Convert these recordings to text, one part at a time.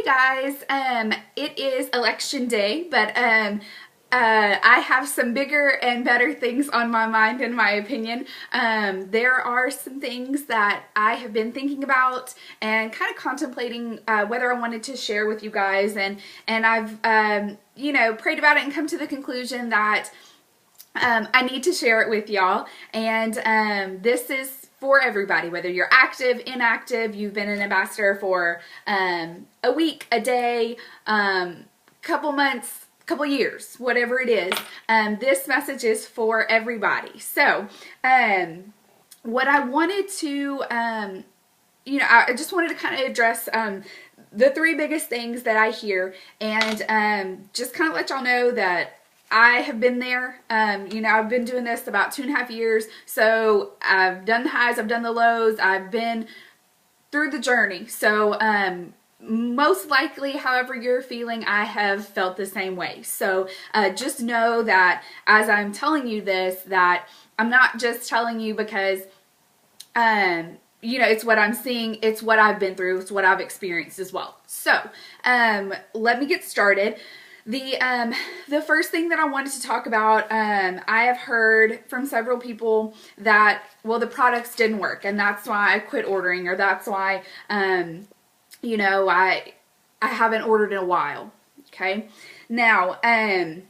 guys, it is election day, but I have some bigger and better things on my mind, in my opinion. There are some things that I have been thinking about and kind of contemplating whether I wanted to share with you guys, and I've prayed about it and come to the conclusion that I need to share it with y'all. And this is for everybody, whether you're active, inactive, you've been an ambassador for a week, a day, couple months, couple years, whatever it is. This message is for everybody. So what I wanted to, I just wanted to kind of address the three biggest things that I hear, and just kind of let y'all know that I have been there. I've been doing this about 2.5 years, so I've done the highs, I've done the lows, I've been through the journey. So most likely, however you're feeling, I have felt the same way. So just know that as I'm telling you this, that I'm not just telling you because it's what I'm seeing, it's what I've been through, it's what I've experienced as well. So let me get started. The first thing that I wanted to talk about, I have heard from several people that, well, the products didn't work, and that's why I quit ordering, or that's why, I haven't ordered in a while. Okay. Now, I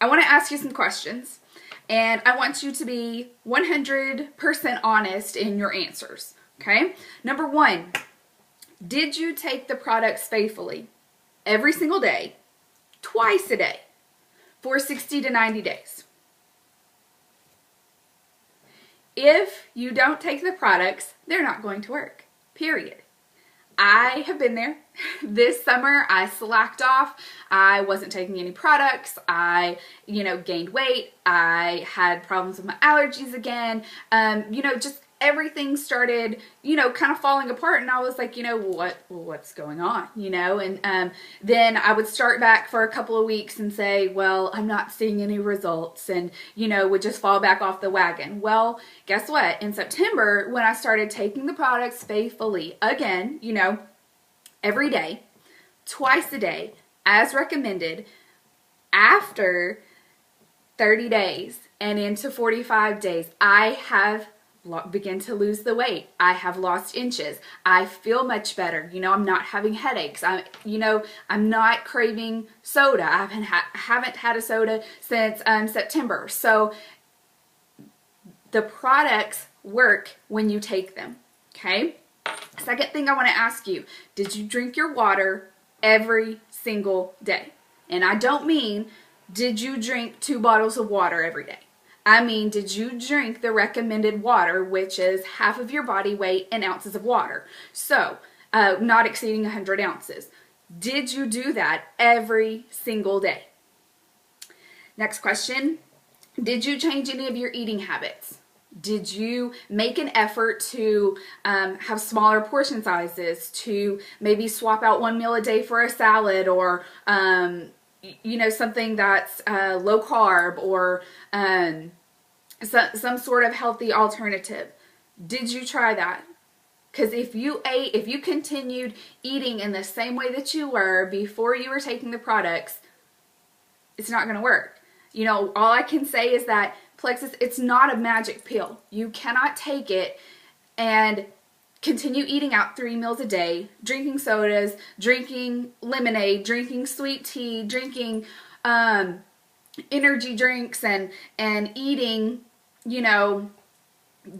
want to ask you some questions, and I want you to be 100% honest in your answers. Okay. Number one, did you take the products faithfully every single day, twice a day, for 60 to 90 days? If you don't take the products, they're not going to work, period. I have been there. This summer, I slacked off. I wasn't taking any products. I, gained weight. I had problems with my allergies again. Just everything started, kind of falling apart, and I was like, what's going on, and then I would start back for a couple of weeks and say, well, I'm not seeing any results, and, would just fall back off the wagon. Well, guess what? In September, when I started taking the products faithfully again, every day, twice a day, as recommended, after 30 days and into 45 days, I have begin to lose the weight. I have lost inches. I feel much better. I'm not having headaches. I'm not craving soda. I haven't had a soda since September. So the products work when you take them. Okay. Second thing I want to ask you, did you drink your water every single day? And I don't mean, did you drink 2 bottles of water every day? I mean, did you drink the recommended water, which is half of your body weight in ounces of water? So, not exceeding 100 ounces. Did you do that every single day? Next question. Did you change any of your eating habits? Did you make an effort to have smaller portion sizes, to maybe swap out 1 meal a day for a salad, or something that's low carb, or some sort of healthy alternative? Did you try that? Because if you continued eating in the same way that you were before you were taking the products, it's not going to work. All I can say is that Plexus, it's not a magic pill. You cannot take it and continue eating out 3 meals a day, drinking sodas, drinking lemonade, drinking sweet tea, drinking energy drinks, and eating,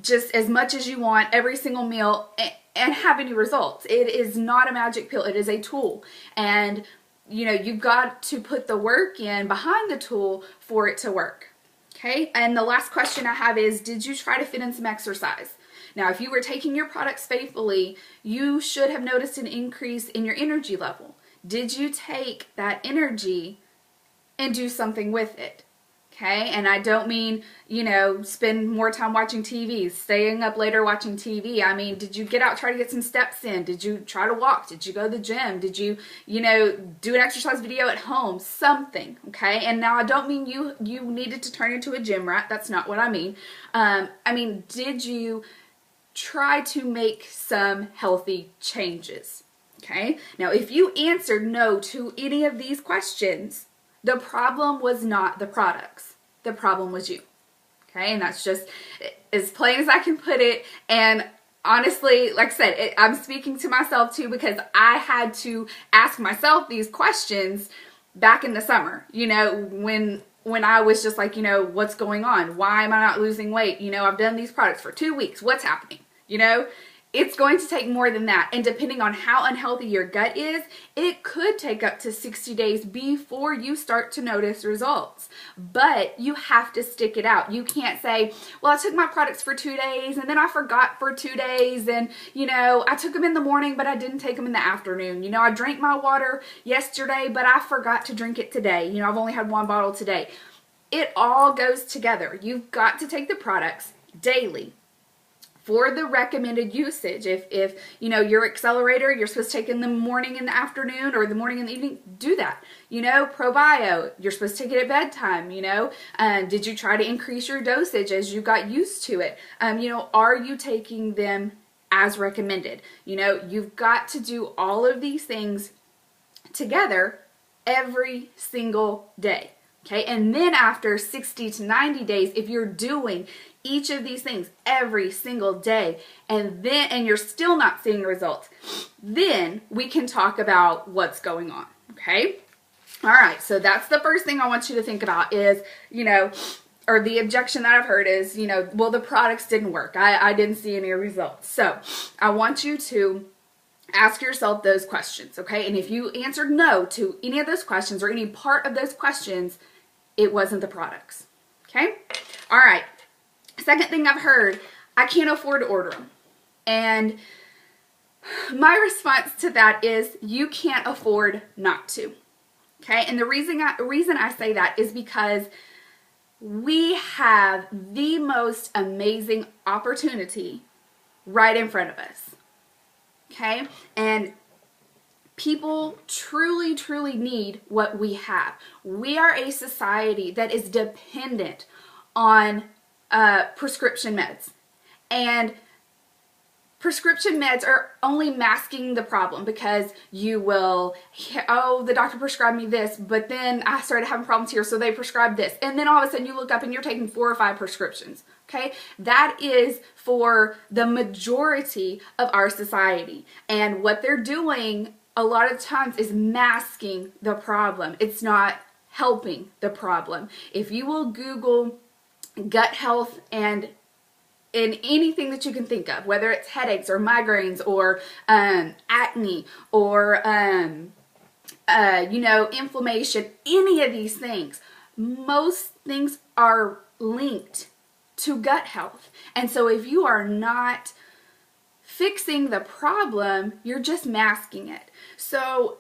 just as much as you want every single meal and have any results. It is not a magic pill. It is a tool. And, you've got to put the work in behind the tool for it to work. Okay. And the last question I have is, did you try to fit in some exercise? Now, if you were taking your products faithfully, you should have noticed an increase in your energy level. Did you take that energy and do something with it? Okay. And I don't mean, spend more time watching TV, staying up later watching TV. I mean, did you get out, try to get some steps in? Did you try to walk? Did you go to the gym? Did you, do an exercise video at home? Something. Okay. And now I don't mean you needed to turn into a gym rat. That's not what I mean. Did you try to make some healthy changes? Okay, now if you answered no to any of these questions, the problem was not the products. The problem was you. Okay, and that's just as plain as I can put it. And honestly, like I said, I'm speaking to myself too, because I had to ask myself these questions back in the summer, you know, when I was just like, you know, what's going on? Why am I not losing weight? You know, I've done these products for 2 weeks. What's happening? You know, it's going to take more than that. And depending on how unhealthy your gut is, it could take up to 60 days before you start to notice results. But you have to stick it out. You can't say, well, I took my products for 2 days and then I forgot for 2 days. And, you know, I took them in the morning, but I didn't take them in the afternoon. You know, I drank my water yesterday, but I forgot to drink it today. You know, I've only had 1 bottle today. It all goes together. You've got to take the products daily for the recommended usage. If you know, your accelerator, you're supposed to take in the morning and the afternoon, or the morning and the evening, do that. You know, ProBio, you're supposed to take it at bedtime, you know. Did you try to increase your dosage as you got used to it? You know, are you taking them as recommended? You know, you've got to do all of these things together every single day. Okay, and then after 60 to 90 days, if you're doing each of these things every single day, and you're still not seeing results, then we can talk about what's going on. Okay, all right. So that's the first thing I want you to think about is, you know, or the objection that I've heard is, you know, well, the products didn't work. I didn't see any results. So I want you to ask yourself those questions. Okay, and if you answered no to any of those questions or any part of those questions, it wasn't the products. Okay? All right. Second thing I've heard, I can't afford to order them. And my response to that is you can't afford not to. Okay? And the reason I say that is because we have the most amazing opportunity right in front of us. Okay? And people truly, truly need what we have. We are a society that is dependent on prescription meds. And prescription meds are only masking the problem, because you will, oh, the doctor prescribed me this, but then I started having problems here, so they prescribed this. And then all of a sudden you look up and you're taking 4 or 5 prescriptions. Okay, that is for the majority of our society. And what they're doing a lot of times is masking the problem. It's not helping the problem. If you will Google gut health and in anything that you can think of, whether it's headaches or migraines or acne or you know, inflammation, any of these things, most things are linked to gut health. And so if you are not fixing the problem, you're just masking it. So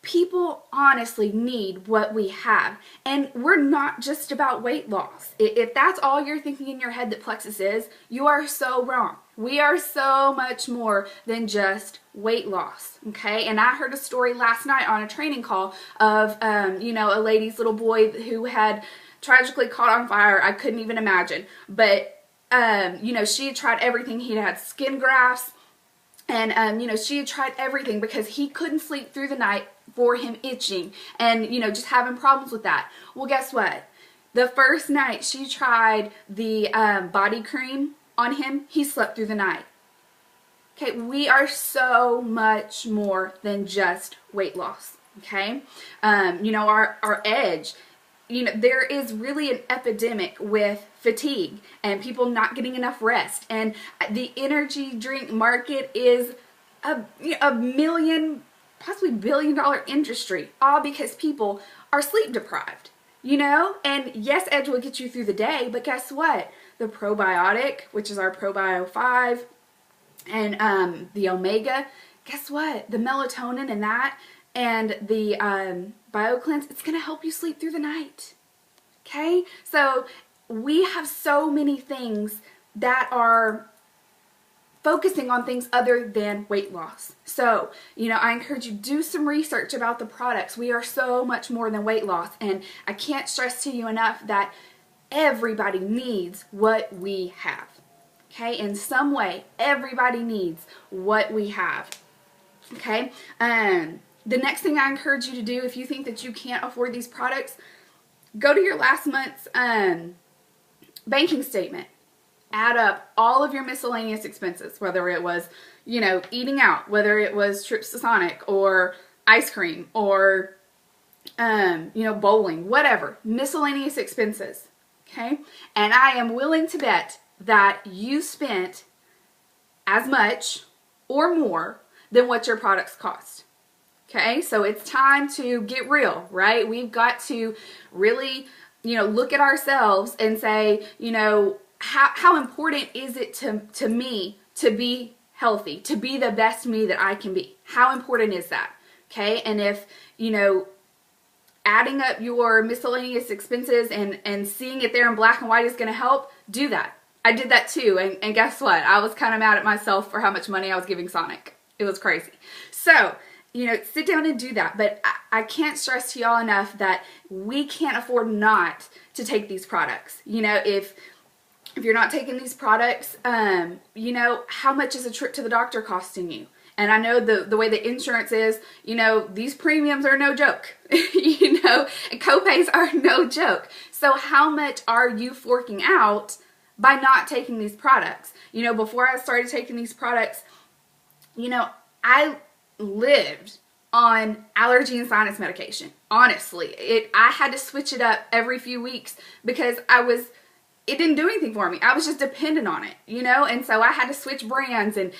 people honestly need what we have. And we're not just about weight loss. If that's all you're thinking in your head that Plexus is, you are so wrong. We are so much more than just weight loss, okay? And I heard a story last night on a training call of, you know, a lady's little boy who had tragically caught on fire. I couldn't even imagine. But you know, she had tried everything. He had skin grafts, and you know, she had tried everything because he couldn't sleep through the night for him itching and, you know, just having problems with that. Well, guess what? The first night she tried the body cream on him, he slept through the night. Okay, we are so much more than just weight loss. Okay, you know, our edge. You know, there is really an epidemic with fatigue and people not getting enough rest. And the energy drink market is a million, possibly $billion industry, all because people are sleep deprived, you know? And yes, Edge will get you through the day, but guess what? The probiotic, which is our ProBio 5, and the Omega, guess what? The melatonin in that and the BioCleanse, it's going to help you sleep through the night. Okay? So we have so many things that are focusing on things other than weight loss. So, you know, I encourage you to do some research about the products. We are so much more than weight loss. And I can't stress to you enough that everybody needs what we have. Okay? In some way, everybody needs what we have. Okay. The next thing I encourage you to do, if you think that you can't afford these products, go to your last month's banking statement. Add up all of your miscellaneous expenses, whether it was, eating out, whether it was trips to Sonic or ice cream or, bowling, whatever, miscellaneous expenses. Okay. And I am willing to bet that you spent as much or more than what your products cost. Okay, so it's time to get real, right? We've got to really, look at ourselves and say, how important is it to me to be healthy, to be the best me that I can be? How important is that? Okay, and if, adding up your miscellaneous expenses and seeing it there in black and white is going to help, do that. I did that too, and guess what? I was kind of mad at myself for how much money I was giving Sonic. It was crazy. So, sit down and do that. But I can't stress to y'all enough that we can't afford not to take these products. If you're not taking these products, how much is a trip to the doctor costing you? And I know the way the insurance is, these premiums are no joke, and co-pays are no joke. So how much are you forking out by not taking these products? Before I started taking these products, I lived on allergy and sinus medication. Honestly, I had to switch it up every few weeks because it didn't do anything for me. I was just dependent on it, and so I had to switch brands and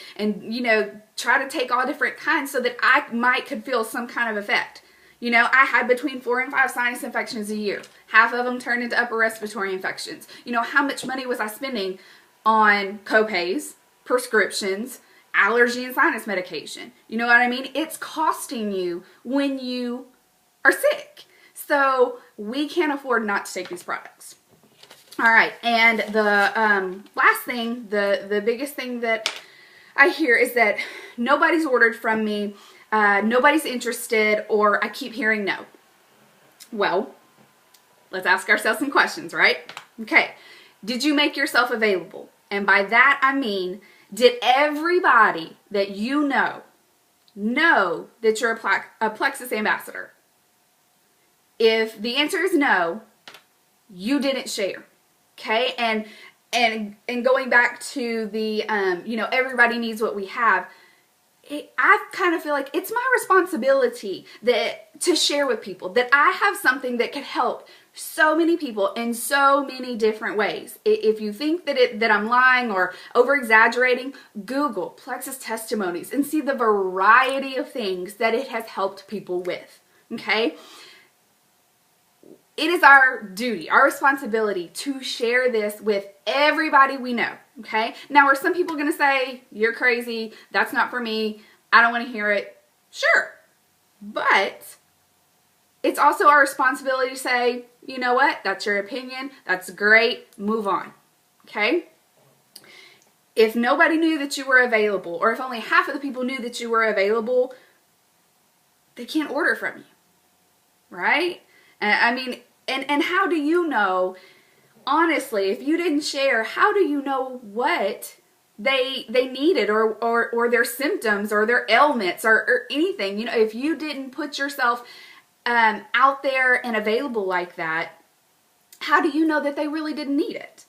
try to take all different kinds so that I could feel some kind of effect. I had between 4 and 5 sinus infections a year. Half of them turned into upper respiratory infections. How much money was I spending on co-pays, prescriptions, allergy and sinus medication? You know what I mean? It's costing you when you are sick. So we can't afford not to take these products. All right, and the last thing, the biggest thing that I hear is that nobody's ordered from me, nobody's interested, or I keep hearing no. Well, let's ask ourselves some questions, right? Okay, did you make yourself available? And by that I mean, did everybody that you know that you're a Plexus ambassador? If the answer is no, you didn't share. Okay, and going back to the everybody needs what we have. I kind of feel like it's my responsibility to share with people that I have something that could help so many people in so many different ways. If you think that I'm lying or over exaggerating, Google Plexus testimonies and see the variety of things that it has helped people with. Okay. It is our duty, our responsibility to share this with everybody we know, okay? Now, are some people going to say, you're crazy, that's not for me, I don't want to hear it? Sure. But it's also our responsibility to say, you know what, that's your opinion, that's great, move on, okay? If nobody knew that you were available, or if only half of the people knew that you were available, they can't order from you, right? I mean, and how do you know, honestly, if you didn't share, how do you know what they needed or their symptoms or their ailments or anything? If you didn't put yourself out there and available like that, how do you know that they really didn't need it?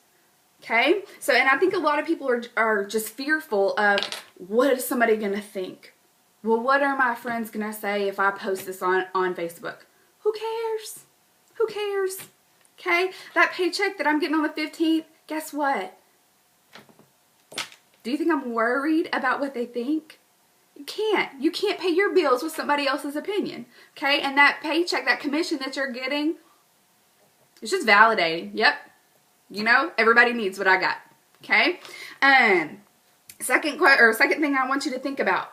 Okay? So, and I think a lot of people are just fearful of, what is somebody going to think? Well, what are my friends going to say if I post this on Facebook? Who cares? Who cares? Okay? That paycheck that I'm getting on the 15th, guess what? Do you think I'm worried about what they think? You can't. You can't pay your bills with somebody else's opinion. Okay? And that paycheck, that commission that you're getting, it's just validating. Yep. Everybody needs what I got. Okay? Second thing I want you to think about.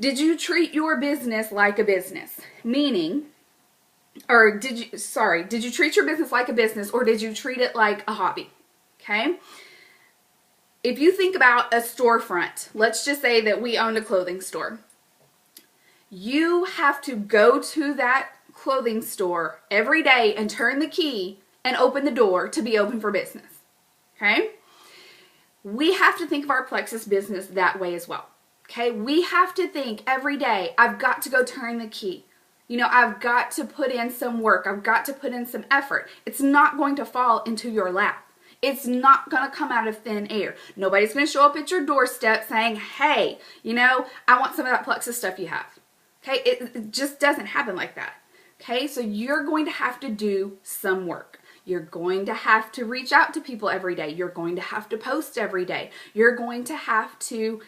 Did you treat your business like a business? Meaning, did you treat your business like a business, or did you treat it like a hobby? Okay? If you think about a storefront, let's just say that we owned a clothing store. You have to go to that clothing store every day and turn the key and open the door to be open for business. Okay? We have to think of our Plexus business that way as well. Okay, we have to think every day, I've got to go turn the key. You know, I've got to put in some work. I've got to put in some effort. It's not going to fall into your lap. It's not going to come out of thin air. Nobody's going to show up at your doorstep saying, hey, you know, I want some of that Plexus stuff you have. Okay, it just doesn't happen like that. Okay, so you're going to have to do some work. You're going to have to reach out to people every day. You're going to have to post every day. You're going to have to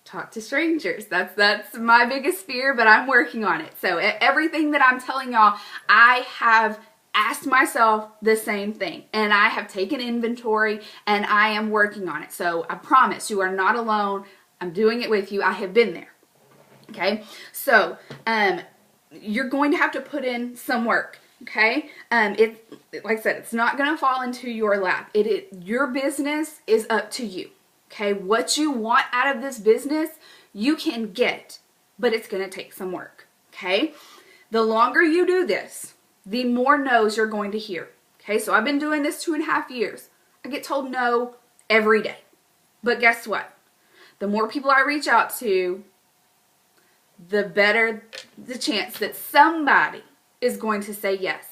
talk to strangers. That's my biggest fear, but I'm working on it. So everything that I'm telling y'all, I have asked myself the same thing, and I have taken inventory, and I am working on it. So I promise you are not alone. I'm doing it with you. I have been there. Okay, so you're going to have to put in some work. Okay, like I said, it's not going to fall into your lap. Your business is up to you. Okay, what you want out of this business, you can get, but it's going to take some work. Okay, the longer you do this, the more no's you're going to hear. Okay, so I've been doing this 2.5 years. I get told no every day. But guess what? The more people I reach out to, the better the chance that somebody is going to say yes.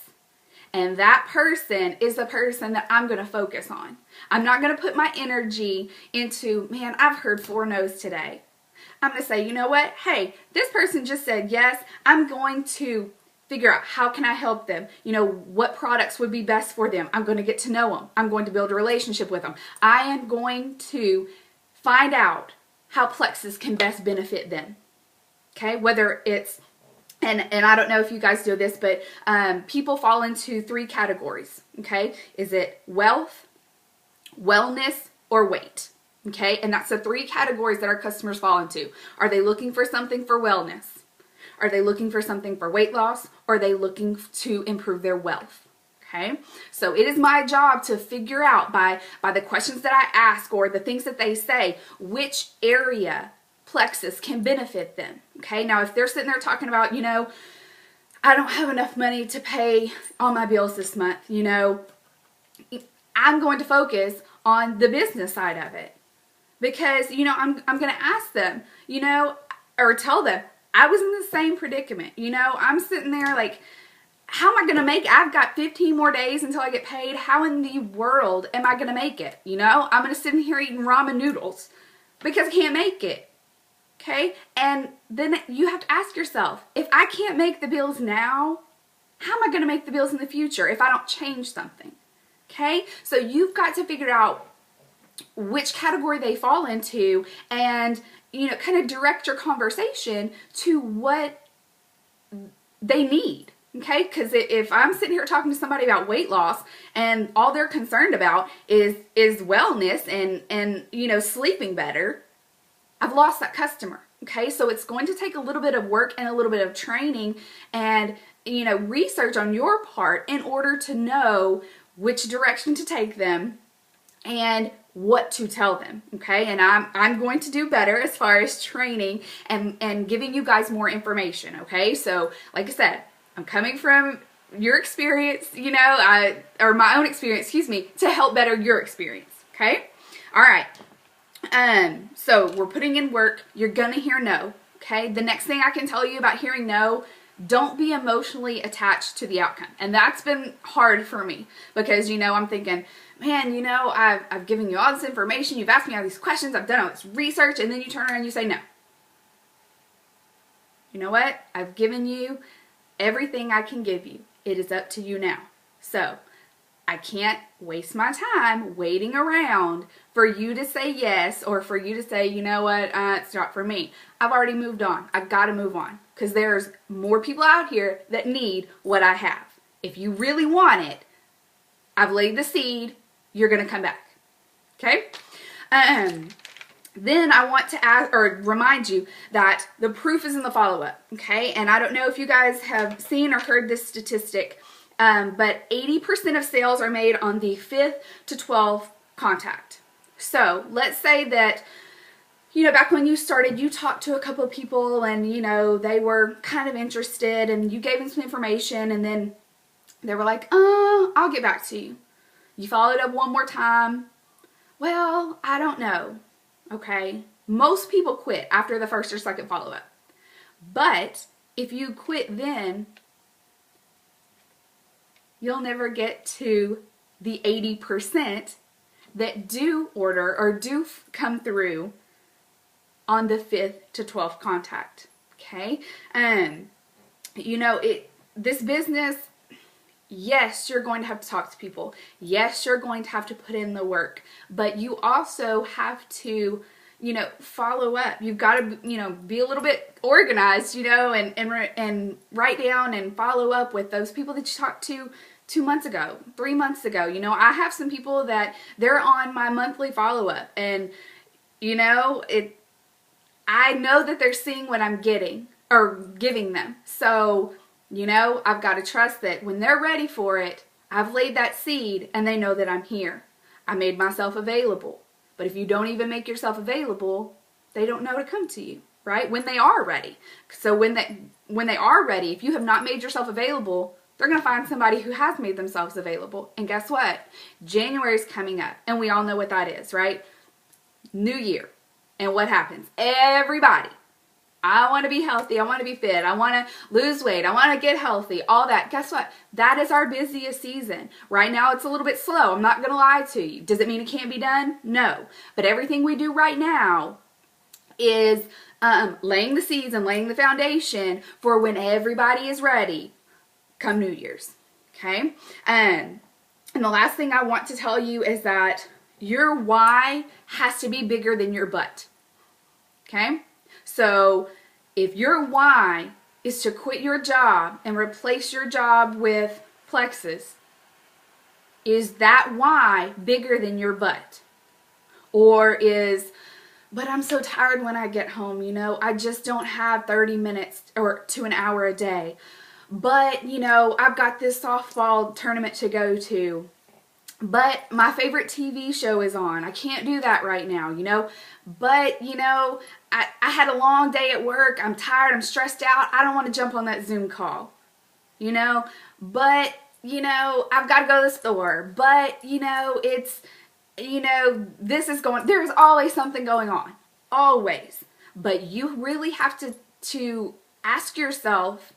And that person is the person that I'm going to focus on. I'm not going to put my energy into, man, I've heard 4 no's today. I'm going to say, you know what? Hey, this person just said yes. I'm going to figure out how can I help them? You know, what products would be best for them? I'm going to get to know them. I'm going to build a relationship with them. I am going to find out how Plexus can best benefit them. Okay, whether it's and I don't know if you guys do this, but people fall into 3 categories, okay? Is it wealth, wellness, or weight? Okay, and that's the 3 categories that our customers fall into. Are they looking for something for wellness? Are they looking for something for weight loss? Or are they looking to improve their wealth? Okay, so it is my job to figure out by the questions that I ask or the things that they say, which area Plexus can benefit them. Okay, now if they're sitting there talking about, you know, I don't have enough money to pay all my bills this month, you know, I'm going to focus on the business side of it. Because, you know, I'm going to ask them, you know, or tell them, I was in the same predicament. You know, I'm sitting there like, how am I going to make it? I've got 15 more days until I get paid. How in the world am I going to make it? You know, I'm going to sit in here eating ramen noodles because I can't make it. Okay, and then you have to ask yourself, if I can't make the bills now, how am I going to make the bills in the future if I don't change something? Okay, so you've got to figure out which category they fall into and, you know, kind of direct your conversation to what they need. Okay, because if I'm sitting here talking to somebody about weight loss and all they're concerned about is wellness and you know, sleeping better, I've lost that customer. Okay, so it's going to take a little bit of work and a little bit of training and, you know, research on your part in order to know which direction to take them and what to tell them. Okay, and I'm going to do better as far as training and giving you guys more information. Okay, so like I said, I'm coming from your experience, you know, or my own experience, excuse me, to help better your experience. Okay, all right. So we're putting in work. You're gonna hear no. Okay, the next thing I can tell you about hearing no, don't be emotionally attached to the outcome. And that's been hard for me because, you know, I'm thinking, man, you know, I've given you all this information, you've asked me all these questions, I've done all this research, and then you turn around and you say no. You know what? I've given you everything I can give you. It is up to you now. So I can't waste my time waiting around for you to say yes or for you to say, you know what, it's not for me. I've already moved on. I've got to move on because there's more people out here that need what I have. If you really want it, I've laid the seed. You're going to come back. Okay? Then I want to ask or remind you that the proof is in the follow-up. Okay? And I don't know if you guys have seen or heard this statistic, but 80% of sales are made on the 5th to 12th contact. So let's say that, you know, back when you started, you talked to a couple of people and, you know, they were kind of interested and you gave them some information and then they were like, I'll get back to you. You followed up one more time. Well, I don't know. Okay. Most people quit after the first or second follow-up. But if you quit then, you'll never get to the 80% that do order or do come through on the 5th to 12th contact. Okay? You know, this business, yes, you're going to have to talk to people. Yes, you're going to have to put in the work, but you also have to, you know, follow up. You've got to, you know, be a little bit organized, you know, and write down and follow up with those people that you talked to 2 months ago, 3 months ago. You know, I have some people that they're on my monthly follow-up, and, you know, I know that they're seeing what I'm getting or giving them. So, you know, I've got to trust that when they're ready for it, I've laid that seed and they know that I'm here. I made myself available. But if you don't even make yourself available, they don't know to come to you, right? When they are ready. So when they are ready, if you have not made yourself available, they're going to find somebody who has made themselves available. And guess what? January is coming up, and we all know what that is, right? New year. And what happens? Everybody, I want to be healthy, I want to be fit, I want to lose weight, I want to get healthy, all that. Guess what? That is our busiest season. Right now it's a little bit slow, I'm not going to lie to you. Does it mean it can't be done? No. But everything we do right now is laying the seeds and laying the foundation for when everybody is ready come New Year's. Okay? And the last thing I want to tell you is that your why has to be bigger than your but. Okay? So if your why is to quit your job and replace your job with Plexus, is that why bigger than your but? Or is, but I'm so tired when I get home, you know, I just don't have 30 minutes or to an hour a day. But, you know, I've got this softball tournament to go to. But my favorite TV show is on. I can't do that right now, you know. But, you know, I had a long day at work. I'm tired. I'm stressed out. I don't want to jump on that Zoom call, you know. But, you know, I've got to go to the store. But, you know, it's, you know, there's always something going on. Always. But you really have to ask yourself,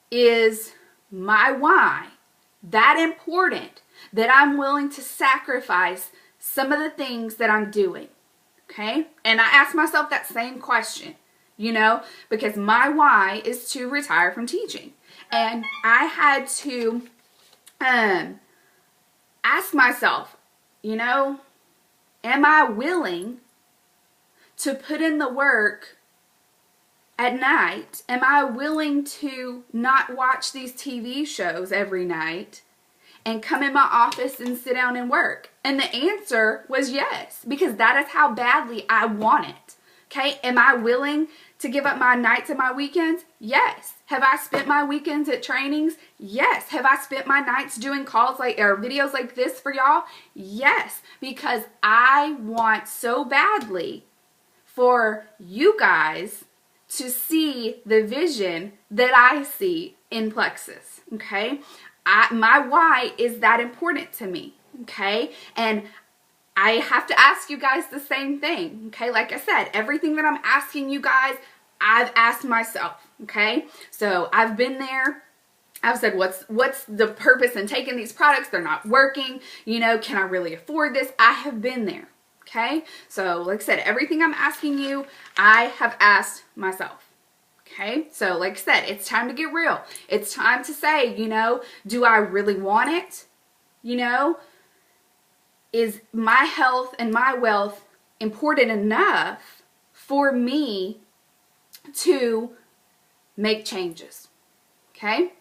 is my why that important that I'm willing to sacrifice some of the things that I'm doing? Okay? And I ask myself that same question, you know, because my why is to retire from teaching. And I had to ask myself, you know, am I willing to put in the work at night? Am I willing to not watch these TV shows every night and come in my office and sit down and work? And the answer was yes, because that is how badly I want it. Okay, am I willing to give up my nights and my weekends? Yes. Have I spent my weekends at trainings? Yes. Have I spent my nights doing calls or videos like this for y'all? Yes, because I want so badly for you guys to see the vision that I see in Plexus. Okay, my why is that important to me. Okay, and I have to ask you guys the same thing. Okay, like I said, everything that I'm asking you guys, I've asked myself. Okay, so I've been there. I've said, what's the purpose in taking these products? They're not working. You know, can I really afford this? I have been there. Okay, so like I said, everything I'm asking you, I have asked myself. Okay, so like I said, it's time to get real. It's time to say, you know, do I really want it? You know, is my health and my wealth important enough for me to make changes? Okay,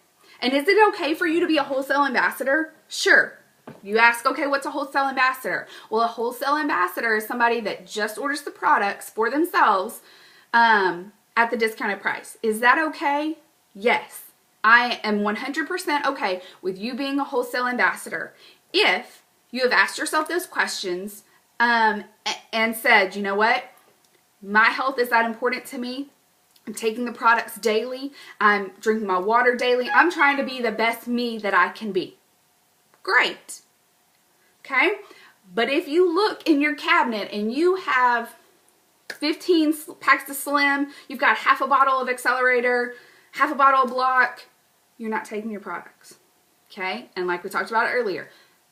and is it okay for you to be a wholesale ambassador? Sure. You ask, okay, what's a wholesale ambassador? Well, a wholesale ambassador is somebody that just orders the products for themselves at the discounted price. Is that okay? Yes. I am 100% okay with you being a wholesale ambassador if you have asked yourself those questions and said, you know what? My health is that important to me. I'm taking the products daily. I'm drinking my water daily. I'm trying to be the best me that I can be. Great. Okay? But if you look in your cabinet and you have 15 packs of Slim, you've got half a bottle of Accelerator, half a bottle of Block, you're not taking your products, okay? And like we talked about earlier,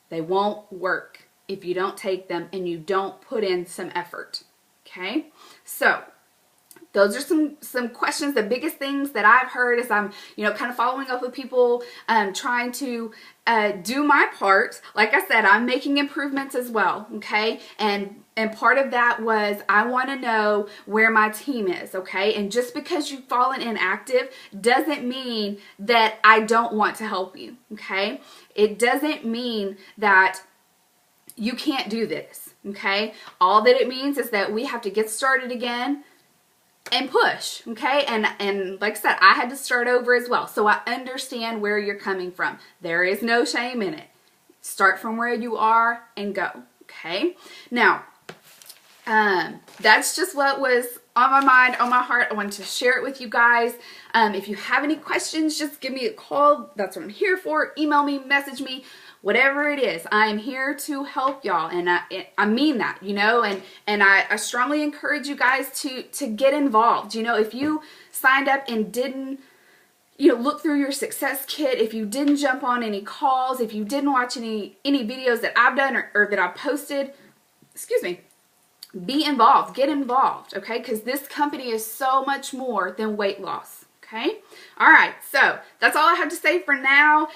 they won't work if you don't take them and you don't put in some effort, okay? So those are some questions. The biggest things that I've heard as I'm, kind of following up with people, trying to do my part. Like I said, I'm making improvements as well, okay? And part of that was I want to know where my team is, okay? And just because you've fallen inactive doesn't mean that I don't want to help you, okay? It doesn't mean that you can't do this, okay? All that it means is that we have to get started again and push, okay? And like I said, I had to start over as well. So I understand where you're coming from. There is no shame in it. Start from where you are and go, okay? Now, that's just what was on my mind, on my heart. I wanted to share it with you guys. If you have any questions, just give me a call. That's what I'm here for. Email me, message me. Whatever it is, I am here to help y'all, and I mean that, and I strongly encourage you guys to get involved. If you signed up and didn't, look through your success kit, if you didn't jump on any calls, if you didn't watch any videos that I've done or that I've posted, excuse me, be involved, get involved, okay? Because this company is so much more than weight loss, okay? All right, so that's all I have to say for now.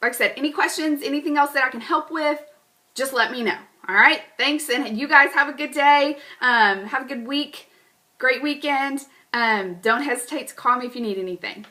Like I said, any questions, anything else that I can help with, just let me know. All right, thanks, and you guys have a good day. Have a good week, great weekend. Don't hesitate to call me if you need anything.